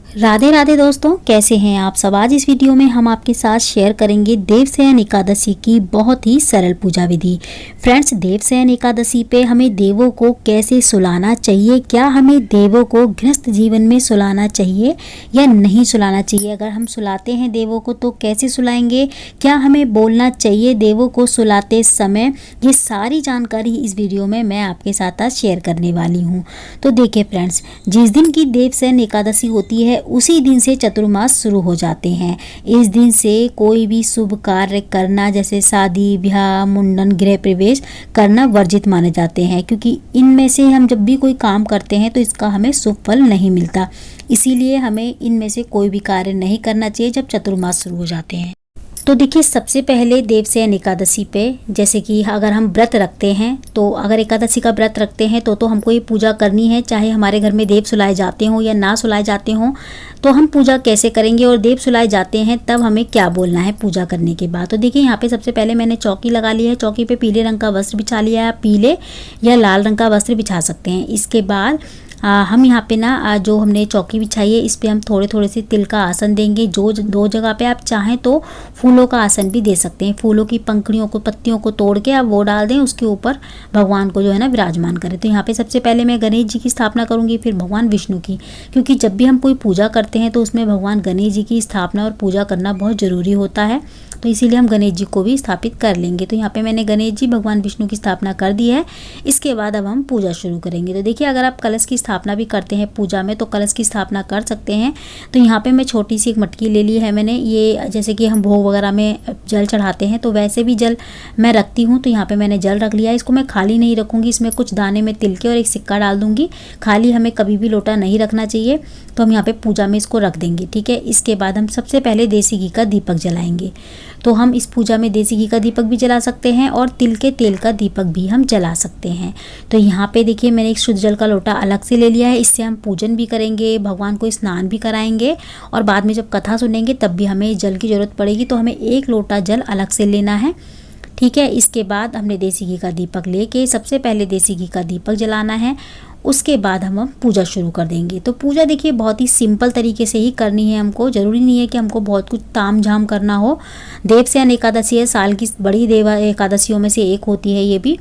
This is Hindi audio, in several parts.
राधे राधे दोस्तों, कैसे हैं आप सब। आज इस वीडियो में हम आपके साथ शेयर करेंगे देवशयन एकादशी की बहुत ही सरल पूजा विधि। फ्रेंड्स, देवशयन एकादशी पे हमें देवों को कैसे सुलाना चाहिए, क्या हमें देवों को गृहस्थ जीवन में सुलाना चाहिए या नहीं सुलाना चाहिए, अगर हम सुलाते हैं देवों को तो कैसे सुलाएंगे, क्या हमें बोलना चाहिए देवों को सुलाते समय, ये सारी जानकारी इस वीडियो में मैं आपके साथ आज शेयर करने वाली हूँ। तो देखिए फ्रेंड्स, जिस दिन की देवशयन एकादशी होती है उसी दिन से चतुर्मास शुरू हो जाते हैं। इस दिन से कोई भी शुभ कार्य करना, जैसे शादी ब्याह मुंडन गृह प्रवेश करना वर्जित माने जाते हैं, क्योंकि इनमें से हम जब भी कोई काम करते हैं तो इसका हमें शुभ फल नहीं मिलता। इसीलिए हमें इनमें से कोई भी कार्य नहीं करना चाहिए जब चतुर्मास शुरू हो जाते हैं। तो देखिए, सबसे पहले देवशयन एकादशी पे, जैसे कि अगर हम व्रत रखते हैं तो अगर एकादशी का व्रत रखते हैं तो हमको ये पूजा करनी है, चाहे हमारे घर में देव सुलाए जाते हों या ना सुलाए जाते हों। तो हम पूजा कैसे करेंगे और देव सुलाए जाते हैं तब हमें क्या बोलना है पूजा करने के बाद। तो देखिए, यहाँ पे सबसे पहले मैंने चौकी लगा ली है। चौकी पे पीले रंग का वस्त्र बिछा लिया है। पीले या लाल रंग का वस्त्र बिछा सकते हैं। इसके बाद हम यहाँ पे ना जो हमने चौकी बिछाई है इस पे हम थोड़े थोड़े से तिल का आसन देंगे। जो दो जगह पे आप चाहें तो फूलों का आसन भी दे सकते हैं। फूलों की पंखुड़ियों को, पत्तियों को तोड़ के आप वो डाल दें, उसके ऊपर भगवान को जो है ना विराजमान करें। तो यहाँ पे सबसे पहले मैं गणेश जी की स्थापना करूँगी, फिर भगवान विष्णु की, क्योंकि जब भी हम कोई पूजा करते हैं तो उसमें भगवान गणेश जी की स्थापना और पूजा करना बहुत ज़रूरी होता है। तो इसीलिए हम गणेश जी को भी स्थापित कर लेंगे। तो यहाँ पे मैंने गणेश जी, भगवान विष्णु की स्थापना कर दी है। इसके बाद अब हम पूजा शुरू करेंगे। तो देखिए, अगर आप कलश की स्थापना भी करते हैं पूजा में तो कलश की स्थापना कर सकते हैं। तो यहाँ पे मैं छोटी सी एक मटकी ले ली है मैंने। ये जैसे कि हम भोग वगैरह में जल चढ़ाते हैं तो वैसे भी जल मैं रखती हूँ। तो यहाँ पे मैंने जल रख लिया है। इसको मैं खाली नहीं रखूँगी, इसमें कुछ दाने में तिल के और एक सिक्का डाल दूँगी। खाली हमें कभी भी लोटा नहीं रखना चाहिए। तो हम यहाँ पे पूजा में इसको रख देंगे, ठीक है। इसके बाद हम सबसे पहले देसी घी का दीपक जलाएंगे। तो हम इस पूजा में देसी घी का दीपक भी जला सकते हैं और तिल के तेल का दीपक भी हम जला सकते हैं। तो यहाँ पे देखिए, मैंने एक शुद्ध जल का लोटा अलग से ले लिया है। इससे हम पूजन भी करेंगे, भगवान को स्नान भी कराएंगे और बाद में जब कथा सुनेंगे तब भी हमें जल की ज़रूरत पड़ेगी। तो हमें एक लोटा जल अलग से लेना है, ठीक है। इसके बाद हमने देसी घी का दीपक लेके सबसे पहले देसी घी का दीपक जलाना है। उसके बाद हम पूजा शुरू कर देंगे। तो पूजा देखिए बहुत ही सिंपल तरीके से ही करनी है हमको। ज़रूरी नहीं है कि हमको बहुत कुछ ताम झाम करना हो। देवशयन एकादशी है, साल की बड़ी देव एकादशियों में से एक होती है ये भी।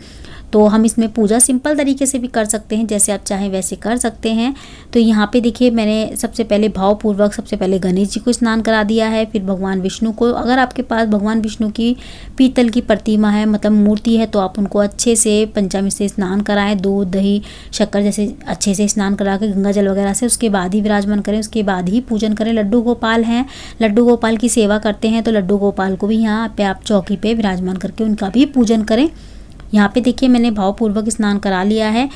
तो हम इसमें पूजा सिंपल तरीके से भी कर सकते हैं, जैसे आप चाहें वैसे कर सकते हैं। तो यहाँ पे देखिए, मैंने सबसे पहले भावपूर्वक सबसे पहले गणेश जी को स्नान करा दिया है, फिर भगवान विष्णु को। अगर आपके पास भगवान विष्णु की पीतल की प्रतिमा है, मतलब मूर्ति है, तो आप उनको अच्छे से पंचामृत से स्नान कराएं, दूध दही शक्कर जैसे अच्छे से स्नान करा के गंगा जल वगैरह से, उसके बाद ही विराजमान करें, उसके बाद ही पूजन करें। लड्डू गोपाल हैं, लड्डू गोपाल की सेवा करते हैं तो लड्डू गोपाल को भी यहाँ पे आप चौकी पे विराजमान करके उनका भी पूजन करें। यहाँ पे देखिए, मैंने भावपूर्वक स्नान करा लिया है।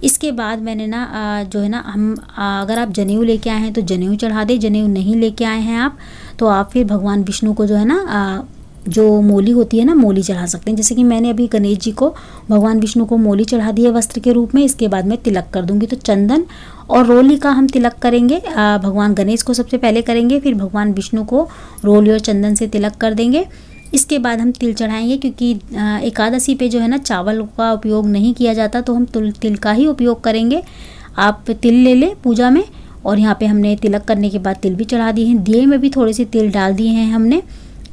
इसके बाद मैंने ना जो है ना, हम अगर आप जनेऊ लेके आए हैं तो जनेऊ चढ़ा दें। जनेऊ नहीं लेके आए हैं आप तो आप फिर भगवान विष्णु को जो है ना जो मोली होती है ना, मोली चढ़ा सकते हैं। जैसे कि मैंने अभी गणेश जी को, भगवान विष्णु को मोली चढ़ा दी है वस्त्र के रूप में। इसके बाद मैं तिलक कर दूंगी। तो चंदन और रोली का हम तिलक करेंगे। भगवान गणेश को सबसे पहले करेंगे, फिर भगवान विष्णु को रोली और चंदन से तिलक कर देंगे। इसके बाद हम तिल चढ़ाएंगे, क्योंकि एकादशी पे जो है ना चावल का उपयोग नहीं किया जाता, तो हम तिल का ही उपयोग करेंगे। आप तिल ले लें पूजा में। और यहाँ पे हमने तिलक करने के बाद तिल भी चढ़ा दिए हैं। दिए में भी थोड़े से तिल डाल दिए हैं हमने।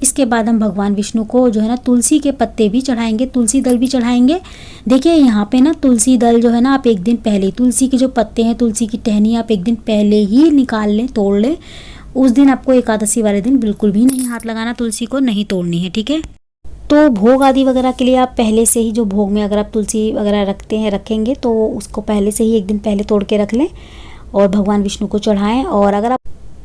इसके बाद हम भगवान विष्णु को जो है ना तुलसी के पत्ते भी चढ़ाएंगे, तुलसी दल भी चढ़ाएंगे। देखिए, यहाँ पे ना तुलसी दल जो है ना, आप एक दिन पहले, तुलसी के जो पत्ते हैं, तुलसी की टहनी आप एक दिन पहले ही निकाल लें, तोड़ लें। उस दिन आपको एकादशी वाले दिन बिल्कुल भी नहीं हाथ लगाना, तुलसी को नहीं तोड़नी है, ठीक है। तो भोग आदि वगैरह के लिए आप पहले से ही, जो भोग में अगर आप तुलसी वगैरह रखेंगे तो उसको पहले से ही एक दिन पहले तोड़ के रख लें और भगवान विष्णु को चढ़ाएं। और अगर आप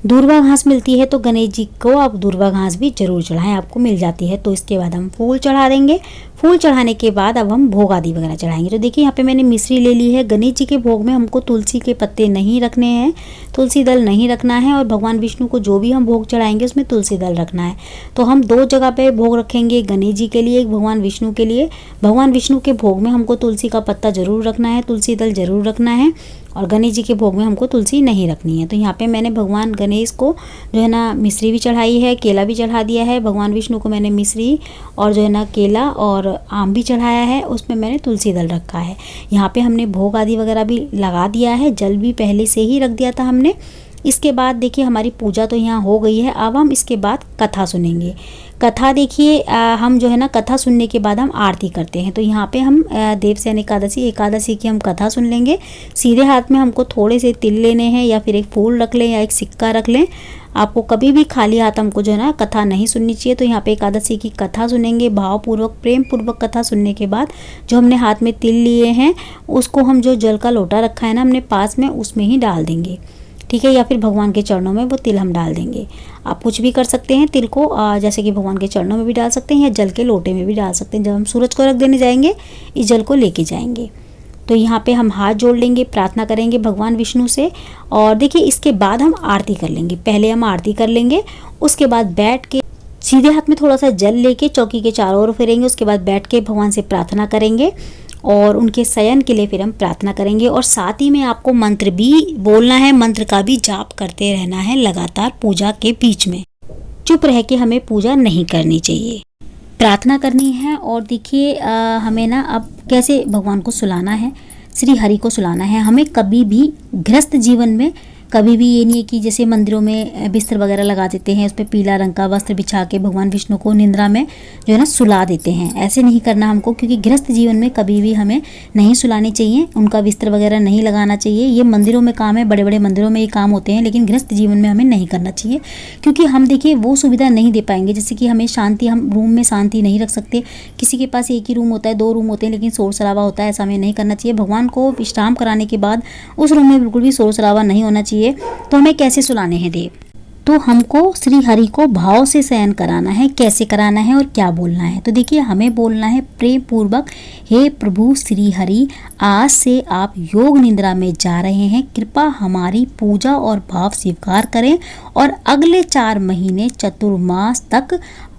दूर्वा घास मिलती है तो गणेश जी को आप दूर्वा घास भी जरूर चढ़ाएं, आपको मिल जाती है। तो इसके बाद हम फूल चढ़ा देंगे। फूल चढ़ाने के बाद अब हम भोग आदि वगैरह चढ़ाएंगे। तो देखिए, यहाँ पे मैंने मिश्री ले ली है। गणेश जी के भोग में हमको तुलसी के पत्ते नहीं रखने हैं, तुलसी दल नहीं रखना है। और भगवान विष्णु को जो भी हम भोग चढ़ाएंगे उसमें तुलसी दल रखना है। तो हम दो जगह पे भोग रखेंगे, गणेश जी के लिए, एक भगवान विष्णु के लिए। भगवान विष्णु के भोग में हमको तुलसी का पत्ता जरूर रखना है, तुलसी दल जरूर रखना है। और गणेश जी के भोग में हमको तुलसी नहीं रखनी है। तो यहाँ पे मैंने भगवान गणेश को जो है ना मिश्री भी चढ़ाई है, केला भी चढ़ा दिया है। भगवान विष्णु को मैंने मिश्री और जो है ना केला और आम भी चढ़ाया है, उसमें मैंने तुलसी दल रखा है। यहाँ पे हमने भोग आदि वगैरह भी लगा दिया है, जल भी पहले से ही रख दिया था हमने। इसके बाद देखिए हमारी पूजा तो यहाँ हो गई है। अब हम इसके बाद कथा सुनेंगे। कथा देखिए हम जो है ना कथा सुनने के बाद हम आरती करते हैं। तो यहाँ पे हम देवसेन एकादशी की हम कथा सुन लेंगे। सीधे हाथ में हमको थोड़े से तिल लेने हैं या फिर एक फूल रख लें या एक सिक्का रख लें। आपको कभी भी खाली हाथ हमको जो है ना कथा नहीं सुननी चाहिए। तो यहाँ पे एकादशी की कथा सुनेंगे। भावपूर्वक प्रेम पूर्वक कथा सुनने के बाद जो हमने हाथ में तिल लिए हैं उसको हम जो जल का लोटा रखा है ना हमने पास में उसमें ही डाल देंगे, ठीक है, या फिर भगवान के चरणों में वो तिल हम डाल देंगे। आप कुछ भी कर सकते हैं तिल को, जैसे कि भगवान के चरणों में भी डाल सकते हैं या जल के लोटे में भी डाल सकते हैं। जब हम सूरज को रख देने जाएंगे इस जल को लेके जाएंगे। तो यहाँ पे हम हाथ जोड़ लेंगे, प्रार्थना करेंगे भगवान विष्णु से। और देखिए इसके बाद हम आरती कर लेंगे। पहले हम आरती कर लेंगे, उसके बाद बैठ के सीधे हाथ में थोड़ा सा जल लेके चौकी के चारों ओर फेरेंगे। उसके बाद बैठ के भगवान से प्रार्थना करेंगे और उनके शयन के लिए फिर हम प्रार्थना करेंगे। और साथ ही में आपको मंत्र भी बोलना है, मंत्र का भी जाप करते रहना है लगातार पूजा के बीच में। चुप रह के हमें पूजा नहीं करनी चाहिए, प्रार्थना करनी है। और देखिए हमें ना अब कैसे भगवान को सुलाना है, श्री हरि को सुलाना है। हमें कभी भी गृहस्थ जीवन में कभी भी ये नहीं है कि जैसे मंदिरों में बिस्तर वगैरह लगा देते हैं, उस पर पीला रंग का वस्त्र बिछा के भगवान विष्णु को निंद्रा में जो है ना सुला देते हैं। ऐसे नहीं करना हमको, क्योंकि गृहस्थ जीवन में कभी भी हमें नहीं सुलानी चाहिए, उनका बिस्तर वगैरह नहीं लगाना चाहिए। ये मंदिरों में काम है, बड़े बड़े मंदिरों में ये काम होते हैं, लेकिन गृहस्थ जीवन में हमें नहीं करना चाहिए। क्योंकि हम देखिए वो सुविधा नहीं दे पाएंगे, जैसे कि हमें शांति, हम रूम में शांति नहीं रख सकते। किसी के पास एक ही रूम होता है, 2 रूम होते हैं, लेकिन शोर शराबा होता है, ऐसा हमें नहीं करना चाहिए। भगवान को विश्राम कराने के बाद उस रूम में बिल्कुल भी शोर शराबा नहीं होना चाहिए। तो हमें कैसे सुलाने हैं देव? तो हमको श्री हरि को भाव से शयन कराना है। कैसे कराना है और क्या बोलना है? तो देखिए हमें बोलना है प्रेम पूर्वक, हे प्रभु श्री हरि, आज से आप योग निद्रा में जा रहे हैं, कृपा हमारी पूजा और भाव स्वीकार करें और अगले 4 महीने चतुर्मास तक,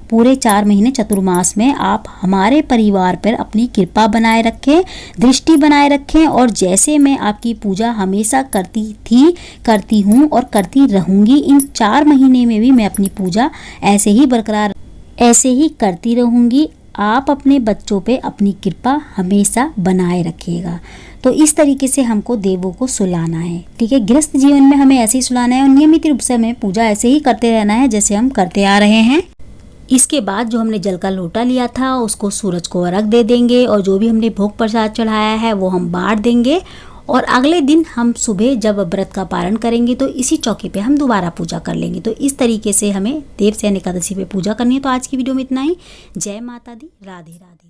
पूरे 4 महीने चतुर्मास में आप हमारे परिवार पर अपनी कृपा बनाए रखें, दृष्टि बनाए रखें। और जैसे मैं आपकी पूजा हमेशा करती थी, करती हूँ और करती रहूँगी, इन 4 महीने में भी मैं अपनी पूजा ऐसे ही बरकरार, ऐसे ही करती रहूँगी। आप अपने बच्चों पे अपनी कृपा हमेशा बनाए रखिएगा। तो इस तरीके से हमको देवों को सुलाना है, ठीक है। गृहस्थ जीवन में हमें ऐसे ही सुलाना है और नियमित रूप से हमें पूजा ऐसे ही करते रहना है जैसे हम करते आ रहे हैं। इसके बाद जो हमने जल का लोटा लिया था उसको सूरज को अर्घ दे देंगे और जो भी हमने भोग प्रसाद चढ़ाया है वो हम बांट देंगे। और अगले दिन हम सुबह जब व्रत का पारण करेंगे तो इसी चौकी पे हम दोबारा पूजा कर लेंगे। तो इस तरीके से हमें देवसेन एकादशी पे पूजा करनी है। तो आज की वीडियो में इतना ही। जय माता दी, राधे राधे।